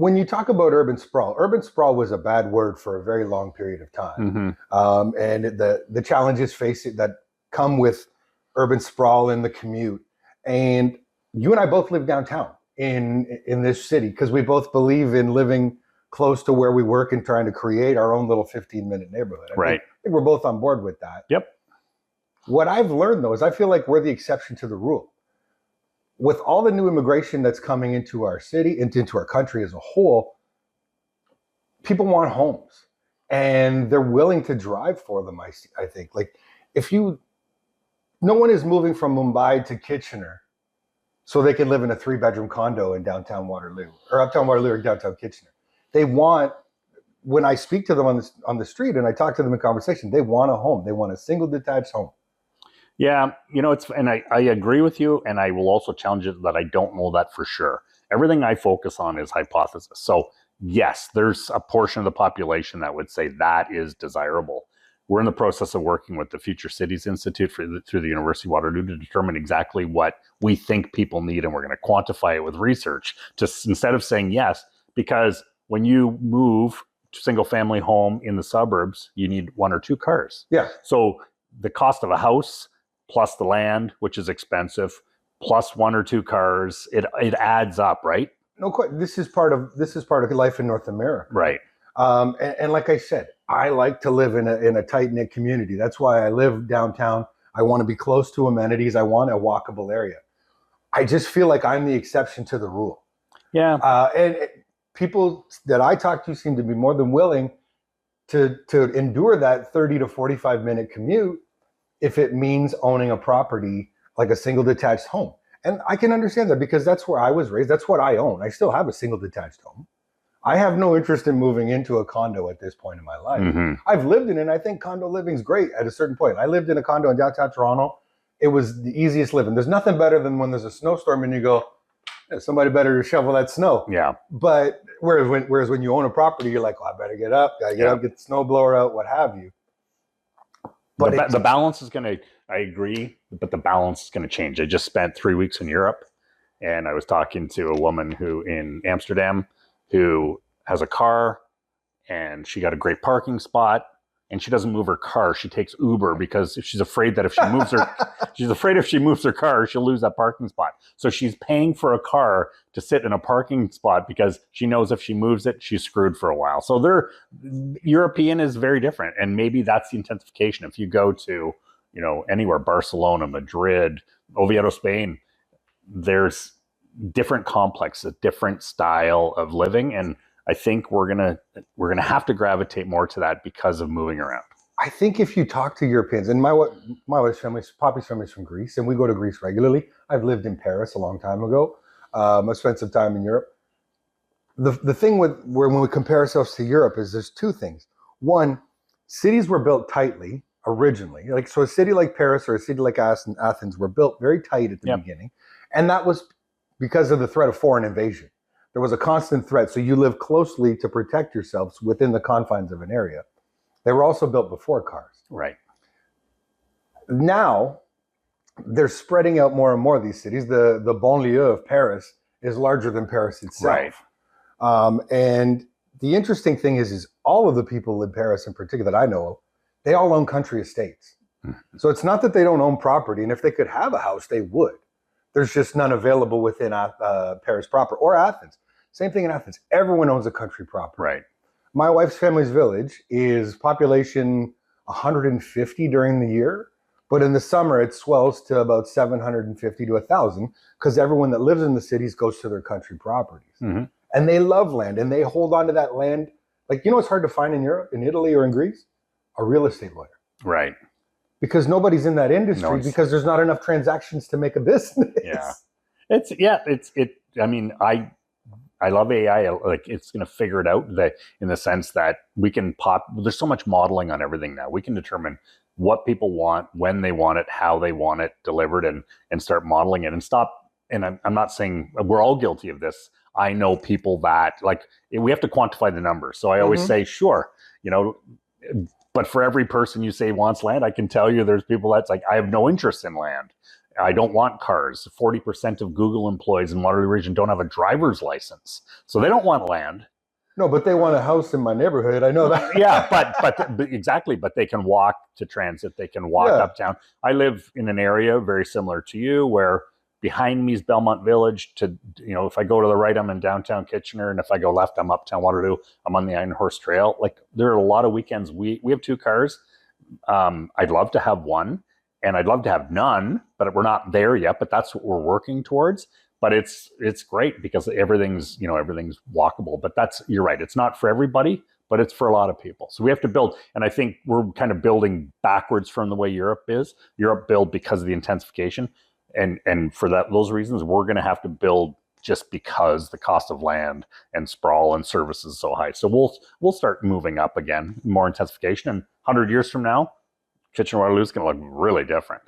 when you talk about urban sprawl was a bad word for a very long period of time. And the challenges that come with urban sprawl and the commute. And you and I both live downtown in this city because we both believe in living close to where we work and trying to create our own little 15-minute neighborhood. I think we're both on board with that. Yep. What I've learned, though, is I feel like we're the exception to the rule. With all the new immigration that's coming into our city, into our country as a whole, people want homes and they're willing to drive for them. I think, like, no one is moving from Mumbai to Kitchener so they can live in a 3-bedroom condo in downtown Waterloo or uptown Waterloo or downtown Kitchener. They want, when I speak to them on the street and I talk to them in conversation, they want a home. They want a single detached home. Yeah, and I agree with you, and I will also challenge it that I don't know that for sure. Everything I focus on is hypothesis. So yes, there's a portion of the population that would say that is desirable. We're in the process of working with the Future Cities Institute through the University of Waterloo to determine exactly what we think people need, and we're going to quantify it with research. Just instead of saying yes, because when you move to single-family home in the suburbs, you need 1 or 2 cars. Yeah. So the cost of a house plus the land, which is expensive, plus 1 or 2 cars, it adds up, right? No, quite. This is part of life in North America, right? And like I said, I like to live in a tight knit community. That's why I live downtown. I want to be close to amenities. I want a walkable area. I just feel like I'm the exception to the rule. Yeah. And people that I talk to seem to be more than willing to endure that 30 to 45-minute commute if it means owning a property like a single detached home. And I can understand that because that's where I was raised. That's what I own. I still have a single detached home. I have no interest in moving into a condo at this point in my life. Mm-hmm. I've lived in it, and I think condo living's great at a certain point. I lived in a condo in downtown Toronto. It was the easiest living. There's nothing better than when there's a snowstorm and you go, yeah, somebody better shovel that snow. Yeah. But whereas when you own a property, you're like, oh, I better get up, get the snowblower out, what have you. But the balance is going to, I agree, but the balance is going to change. I just spent 3 weeks in Europe, and I was talking to a woman in Amsterdam who has a car, and she got a great parking spot, and she doesn't move her car. She takes Uber because she's afraid that if she moves her car, she'll lose that parking spot. So she's paying for a car to sit in a parking spot because she knows if she moves it, she's screwed for a while. So European is very different. And maybe that's the intensification. If you go to, anywhere, Barcelona, Madrid, Oviedo, Spain, there's different complex, a different style of living. And I think we're gonna have to gravitate more to that because of moving around. I think if you talk to Europeans, and my wife's family, Poppy's family is from Greece, and we go to Greece regularly. I've lived in Paris a long time ago. I've spent some time in Europe. The thing when we compare ourselves to Europe is there's 2 things. One, cities were built tightly originally. So a city like Paris or a city like Athens were built very tight at the beginning, and that was because of the threat of foreign invasion. There was a constant threat, so you live closely to protect yourselves within the confines of an area. They were also built before cars. Right. Now, they're spreading out more and more of these cities. The banlieue of Paris is larger than Paris itself. Right. And the interesting thing is all of the people in Paris in particular that I know of, they all own country estates. Mm-hmm. So it's not that they don't own property, and if they could have a house, they would. There's just none available within Paris proper or Athens. Same thing in Athens. Everyone owns a country property. Right. My wife's family's village is population 150 during the year, but in the summer it swells to about 750 to 1,000 because everyone that lives in the cities goes to their country properties. Mm-hmm. And they love land, and they hold on to that land. Like, it's hard to find in Europe, in Italy, or in Greece? A real estate lawyer. Right. Because nobody's in that industry because there's not enough transactions to make a business. Yeah. I mean, I love AI. Like, it's going to figure it out in the sense that we can there's so much modeling on everything now. We can determine what people want, when they want it, how they want it delivered, and start modeling it and stop. And I'm not saying we're all guilty of this. I know people that we have to quantify the numbers. So I always say, sure, but for every person you say wants land, I can tell you there's people that's like, I have no interest in land. I don't want cars. 40% of Google employees in Waterloo Region don't have a driver's license. So they don't want land. No, but they want a house in my neighborhood. I know that. Yeah, but exactly. But they can walk to transit. They can walk uptown. I live in an area very similar to you, where behind me is Belmont Village. If I go to the right, I'm in downtown Kitchener, and if I go left, I'm uptown Waterloo. I'm on the Iron Horse Trail. Like, there are a lot of weekends. We have 2 cars. I'd love to have one, and I'd love to have none, but we're not there yet. But that's what we're working towards. But it's great because everything's walkable. But you're right. It's not for everybody, but it's for a lot of people. So we have to build, and I think we're kind of building backwards from the way Europe is. Europe built because of the intensification, and for those reasons, we're going to have to build just because the cost of land and sprawl and services is so high. So we'll start moving up again, more intensification, and 100 years from now, Kitchener-Waterloo is going to look really different.